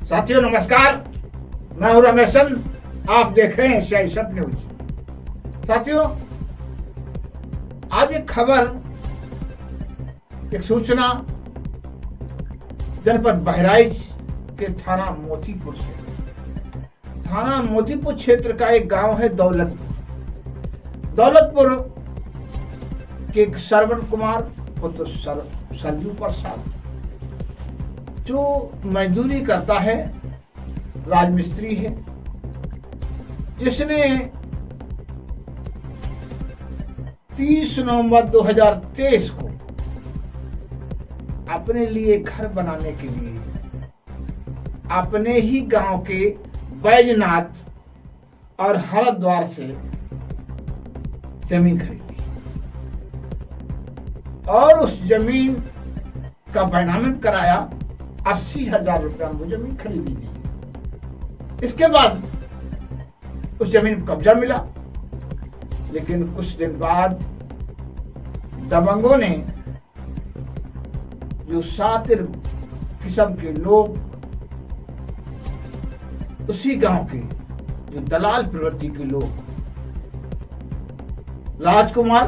साथियों नमस्कार, मैं हूं रमेशन। आप देख रहे हैं एशियाई सब न्यूज। साथियों, आज एक खबर, एक सूचना जनपद बहराइच के थाना मोतीपुर से। थाना मोतीपुर क्षेत्र का एक गांव है दौलतपुर के श्रवण कुमार पुत्र सरजू प्रसाद, जो मजदूरी करता है, राजमिस्त्री है, जिसने 30 नवंबर 2023 को अपने लिए घर बनाने के लिए अपने ही गांव के बैजनाथ और हरिद्वार से जमीन खरीदी और उस जमीन का बैनामित कराया। 80,000 रुपया में वो जमीन खरीदी गई। इसके बाद उस जमीन पर कब्जा मिला, लेकिन कुछ दिन बाद दबंगों ने, जो शातिर किस्म के लोग, उसी गांव के जो दलाल प्रवृत्ति के लोग, राजकुमार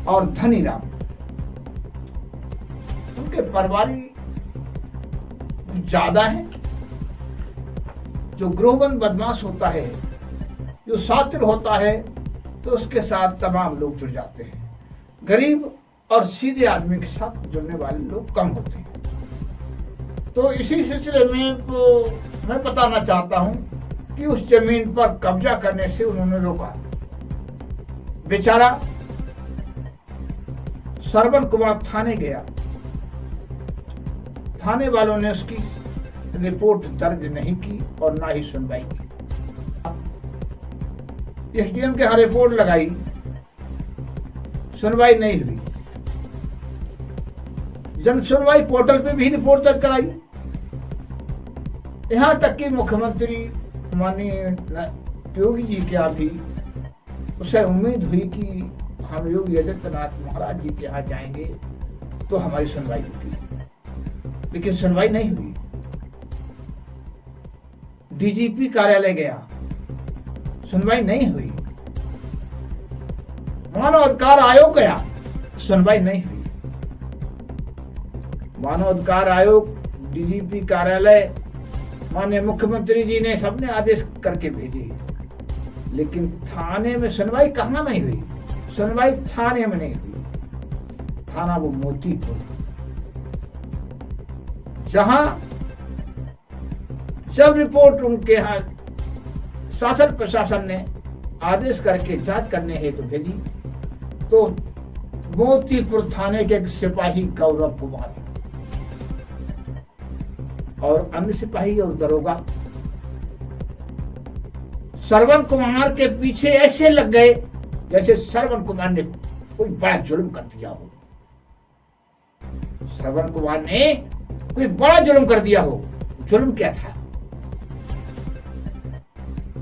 और धनीराम, उनके परिवारी ज्यादा है। जो गृहबंद बदमाश होता है, जो शातिर होता है, तो उसके साथ तमाम लोग जुड़ जाते हैं। गरीब और सीधे आदमी के साथ जुड़ने वाले लोग कम होते हैं। तो इसी सिलसिले में मैं बताना चाहता हूं कि उस जमीन पर कब्जा करने से उन्होंने रोका। बेचारा श्रवण कुमार थाने गया। थाने वालों ने उसकी रिपोर्ट दर्ज नहीं की और ना ही सुनवाई की। एसडीएम के यहाँ रिपोर्ट लगाई, सुनवाई नहीं हुई। जन सुनवाई पोर्टल पे भी रिपोर्ट दर्ज कराई। यहां तक कि मुख्यमंत्री माननीय योगी जी के यहाँ भी उसे उम्मीद हुई कि हम योगी आदित्यनाथ महाराज जी के यहाँ जाएंगे तो हमारी सुनवाई होगी, लेकिन सुनवाई नहीं हुई। डीजीपी कार्यालय गया, सुनवाई नहीं हुई। मानव अधिकार आयोग गया, सुनवाई नहीं हुई। मानव अधिकार आयोग, डीजीपी कार्यालय, माननीय मुख्यमंत्री जी ने सबने आदेश करके भेजे, लेकिन थाने में सुनवाई कहाँ नहीं हुई। सुनवाई थाने में नहीं हुई। थाना वो मोतीपुर, जहां जब रिपोर्ट उनके यहाँ शासन प्रशासन ने आदेश करके जांच करने हेतु भेजी, तो मोतीपुर थाने के एक सिपाही गौरव कुमार और अन्य सिपाही और दरोगा श्रवण कुमार के पीछे ऐसे लग गए जैसे श्रवण कुमार ने कोई बड़ा जुल्म कर दिया हो। श्रवण कुमार ने कोई बड़ा जुल्म कर दिया हो। जुल्म क्या था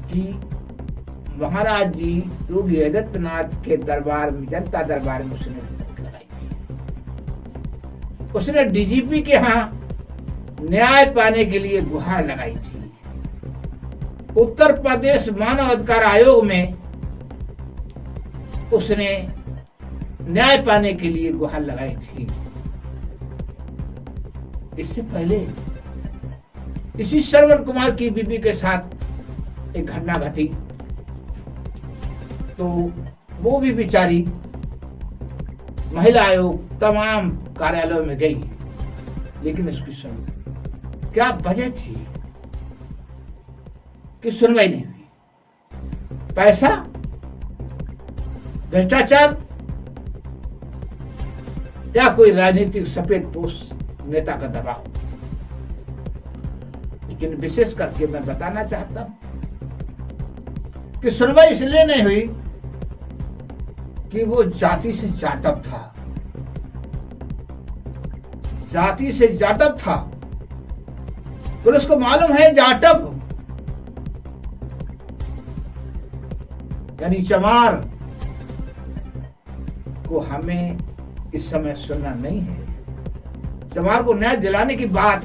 कि महाराज जी योगी आदित्यनाथ के दरबार में, जनता दरबार में उसने रिपोर्ट लगाई थी। उसने डीजीपी के यहाँ न्याय पाने के लिए गुहार लगाई थी। उत्तर प्रदेश मानव अधिकार आयोग में उसने न्याय पाने के लिए गुहार लगाई थी। इससे पहले इसी श्रवण कुमार की बीबी के साथ एक घटना घटी, तो वो भी बेचारी महिला आयोग तमाम कार्यालयों में गई, लेकिन उसकी सुनवाई, क्या वजह थी कि सुनवाई नहीं हुई? पैसा, भ्रष्टाचार, या कोई राजनीतिक सफेद पोष नेता का दबाव? लेकिन विशेष करके मैं बताना चाहता हूं कि सुनवाई इसलिए नहीं हुई कि वो जाति से जाटव था। जाति से जाटव था, पुलिस को मालूम है जाटव यानी चमार को हमें इस समय सुनना नहीं है। चमार को न्याय दिलाने की बात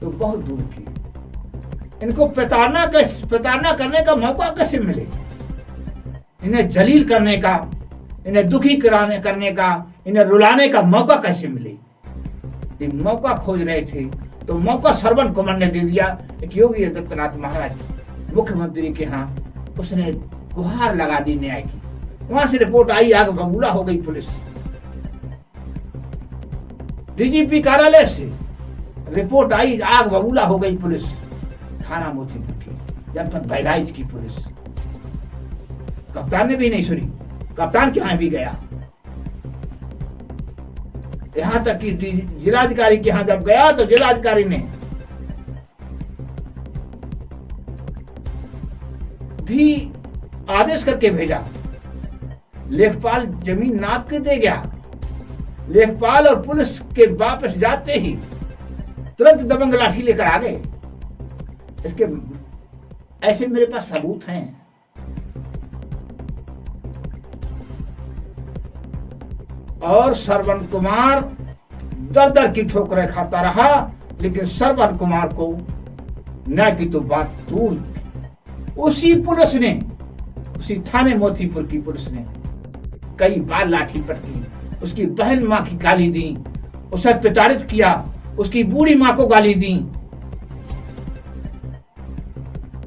तो बहुत दूर की। इनको प्रताड़ना करने का मौका कैसे मिले, इन्हें जलील करने का, इन्हें दुखी करने का, इन्हें रुलाने का मौका कैसे मिले। ये मौका खोज रहे थे तो मौका श्रवण कुमार ने दे दिया। एक योगी आदित्यनाथ महाराज मुख्यमंत्री के यहाँ उसने गुहार लगा दी न्याय की। वहां से रिपोर्ट आई, आग बबूला हो गई पुलिस। डीजीपी कार्यालय से रिपोर्ट आई, आग बबूला हो गई पुलिस। थाना मोतीपुर की, जनपद बहराइच की पुलिस। कप्तान ने भी नहीं सुनी, कप्तान के यहाँ भी गया। यहां तक कि जिलाधिकारी के यहाँ जब गया तो जिलाधिकारी ने भी आदेश करके भेजा। लेखपाल जमीन नाप के दे गया। लेखपाल और पुलिस के वापस जाते ही तुरंत दबंग लाठी लेकर आ गए। इसके ऐसे मेरे पास सबूत हैं। और श्रवण कुमार दर दर की ठोकरें खाता रहा, लेकिन श्रवण कुमार को न्याय की तो बात दूर। उसी पुलिस ने, उसी थाने मोतीपुर की पुलिस ने कई बार लाठी पटकी, उसकी बहन मां की गाली दी, उसे प्रताड़ित किया, उसकी बूढ़ी मां को गाली दी।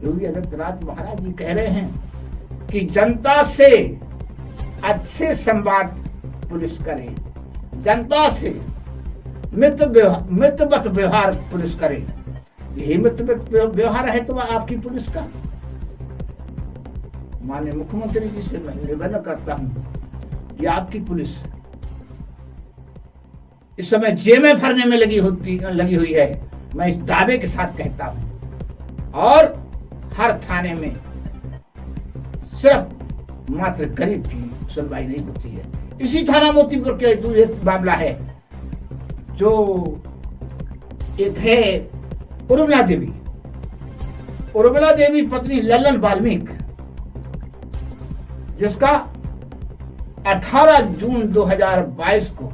योगी आदित्यनाथ महाराज जी कह रहे हैं कि जनता से अच्छे संवाद पुलिस करे, जनता से मित्रवत व्यवहार पुलिस करे। यही मित्रवत व्यवहार है तो आपकी पुलिस का। माननीय मुख्यमंत्री जी से मैं निवेदन करता हूं कि आपकी पुलिस इस समय जेब में भरने में लगी हुई है। मैं इस दावे के साथ कहता हूं। और हर थाने में सिर्फ मात्र गरीब की सुनवाई नहीं होती है। इसी थाना मोतीपुर के एक मामला है जो एक है उर्मिला देवी पत्नी लल्लन वाल्मीकि, जिसका 18 जून 2022 को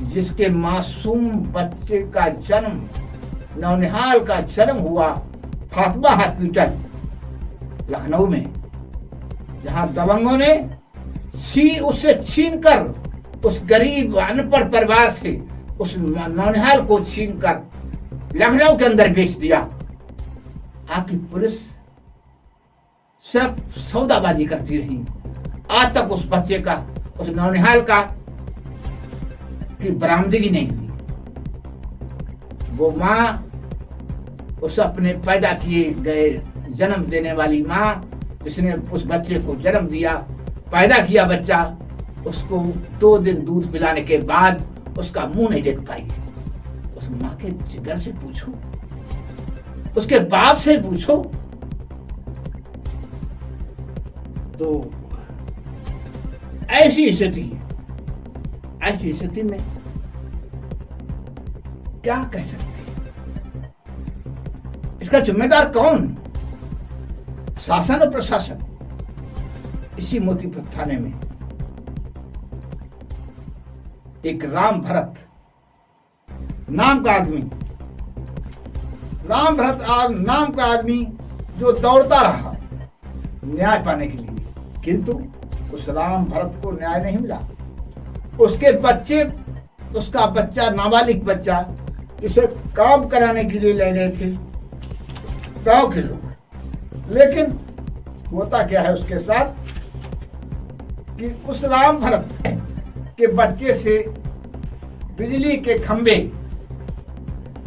जिसके मासूम बच्चे का जन्म, नौनिहाल का जन्म हुआ फातिमा हॉस्पिटल लखनऊ में, जहां दबंगों ने उससे छीनकर, उस गरीब अनपढ़ परिवार से उस नौनिहाल को छीनकर लखनऊ के अंदर बेच दिया। आपकी पुलिस सिर्फ सौदाबाजी करती रही। आज तक उस बच्चे का, उस नौनिहाल का की बरामदगी नहीं हुई। वो माँ, उस अपने पैदा किए गए जन्म देने वाली माँ, जिसने उस बच्चे को जन्म दिया, पैदा किया बच्चा, उसको 2 दिन दूध पिलाने के बाद उसका मुंह नहीं देख पाई। उस माँ के जिगर से पूछो, उसके बाप से पूछो। तो ऐसी स्थिति में क्या कह सकते हैं? इसका जिम्मेदार कौन? शासन और प्रशासन। इसी मोतीपुर थाने में एक राम भरत नाम का आदमी जो दौड़ता रहा न्याय पाने के लिए, किंतु उस राम भरत को न्याय नहीं मिला। उसका बच्चा, नाबालिग बच्चा, जिसे काम कराने के लिए ले गए थे गांव के लोग, लेकिन होता क्या है उसके साथ कि उस राम भरत के बच्चे से बिजली के खंबे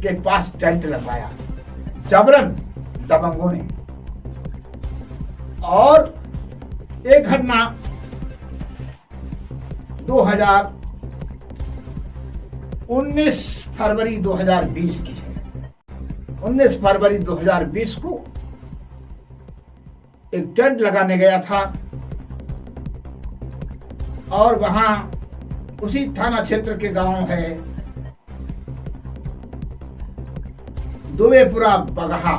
के पास टेंट लगवाया जबरन दबंगों ने। और एक घटना 19 फरवरी 2020 की है। 19 फरवरी 2020 को एक टेंट लगाने गया था और वहां उसी थाना क्षेत्र के गांव है दुबेपुरा बगहा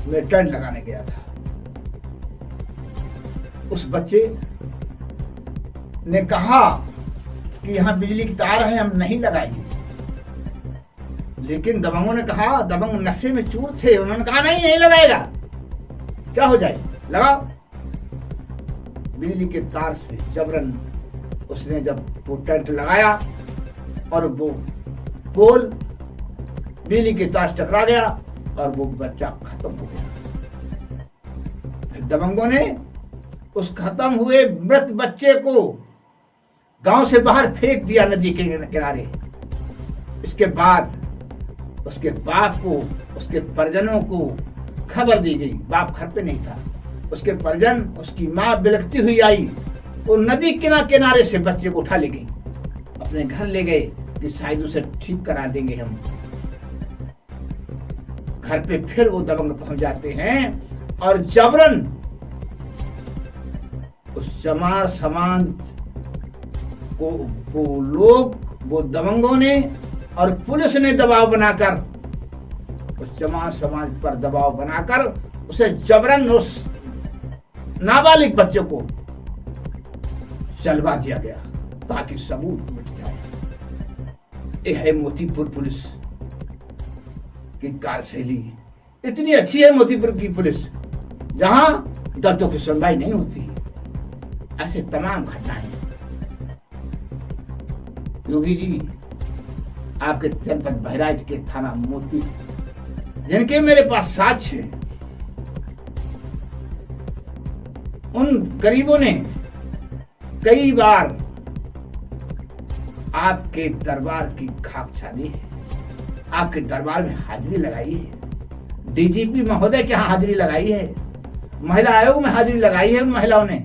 में टेंट लगाने गया था। उस बच्चे ने कहा कि यहाँ बिजली की तार है, हम नहीं लगाएंगे। लेकिन दबंगों ने कहा, दबंग नशे में चूर थे, उन्होंने कहा नहीं लगाएगा, क्या हो जाए, लगाओ। बिजली के तार से जबरन उसने जब वो टेंट लगाया और वो पोल बिजली के तार से टकरा गया और वो बच्चा खत्म हो गया। फिर दबंगों ने उस खत्म हुए मृत बच्चे को गांव से बाहर फेंक दिया नदी के किनारे। इसके बाद उसके बाप को, उसके परिजनों को खबर दी गई। बाप घर पे नहीं था। उसके परिजन, उसकी माँ बिलखती हुई आई, वो नदी किनारे से बच्चे को उठा ले गई, अपने घर ले गए कि शायद उसे ठीक करा देंगे हम। घर पे फिर वो दबंग पहुंच जाते हैं और जबरन उस जमा समाज को वो दबंगों ने और पुलिस ने दबाव बनाकर, उस जमा समाज पर दबाव बनाकर उसे जबरन उस नाबालिग बच्चे को जलवा दिया गया ताकि सबूत मिट जाए। यह है मोतीपुर पुलिस की कार्यशैली। इतनी अच्छी है मोतीपुर की पुलिस, जहां दर्दों की सुनवाई नहीं होती। ऐसे तमाम घटनाएं। योगी जी आपके जनपद बहराइच के थाना मोती, जिनके मेरे पास साक्ष्य है, उन गरीबों ने कई बार आपके दरबार की खाक छानी है, आपके दरबार में हाजिरी लगाई है, डीजीपी महोदय के यहाँ हाजिरी लगाई है, महिला आयोग में हाजिरी लगाई है उन महिलाओं ने,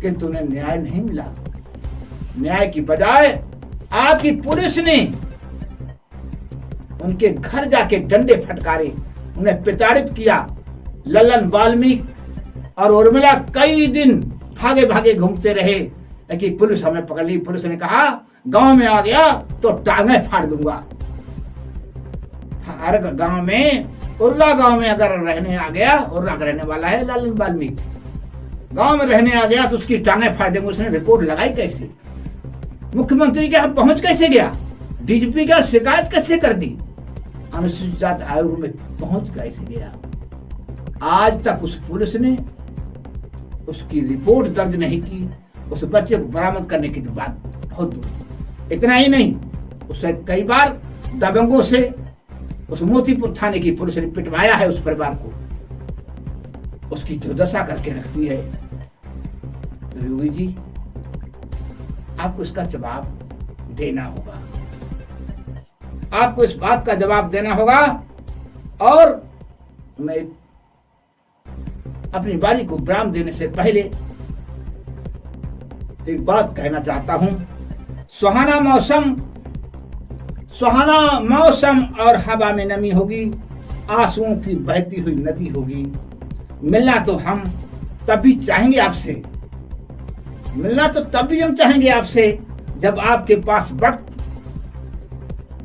किंतु उन्हें न्याय नहीं मिला। न्याय की बजाय आपकी पुलिस ने उनके घर जाके डंडे फटकारे, उन्हें प्रताड़ित किया। ललन वाल्मीकि और उर्मिला कई दिन भागे भागे घूमते रहे कि पुलिस हमें पकड़ ली। पुलिस ने कहा गांव में आ गया तो टांगें फाड़ दूंगा। हर गांव में, उर्ला गांव में अगर रहने आ गया, उर्ला का रहने वाला है ललन वाल्मीकि, गांव में रहने आ गया तो उसकी टांगें फाड़ देंगे। उसने रिपोर्ट लगाई कैसे, मुख्यमंत्री के यहाँ पहुंच कैसे गया, डीजीपी का शिकायत कैसे कर दी, अनुसूचित जाति आयोग में पहुंच कैसे गया। आज तक उस पुलिस ने उसकी रिपोर्ट दर्ज नहीं की। उस बच्चे को बरामद करने की तो बात बहुत दूर। इतना ही नहीं, उसे कई बार दबंगों से उस मोतीपुर थाने की पुलिस ने पिटवाया है उस परिवार को, उसकी दुर्दशा करके रखती है। तो योगी जी आपको इसका जवाब देना होगा, आपको इस बात का जवाब देना होगा। और मैं अपनी बारी को विराम देने से पहले एक बात कहना चाहता हूं। सुहाना मौसम और हवा में नमी होगी, आंसुओं की बहती हुई नदी होगी। मिलना तो हम तभी चाहेंगे आपसे, मिलना तो तभी हम चाहेंगे आपसे जब आपके पास वक्त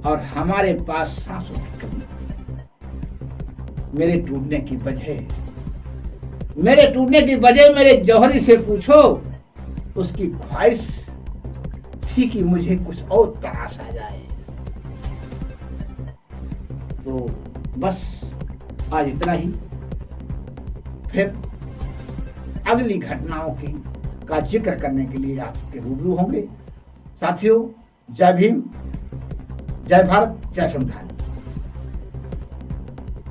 और हमारे पास सांसों की कमी होगी। मेरे टूटने की वजह मेरे जौहरी से पूछो। उसकी ख्वाहिश थी कि मुझे कुछ और तराश आ जाए। तो बस आज इतना ही। फिर अगली घटनाओं का जिक्र करने के लिए आपके रूबरू होंगे। साथियों, जय भीम, जय भारत, जय संविधान।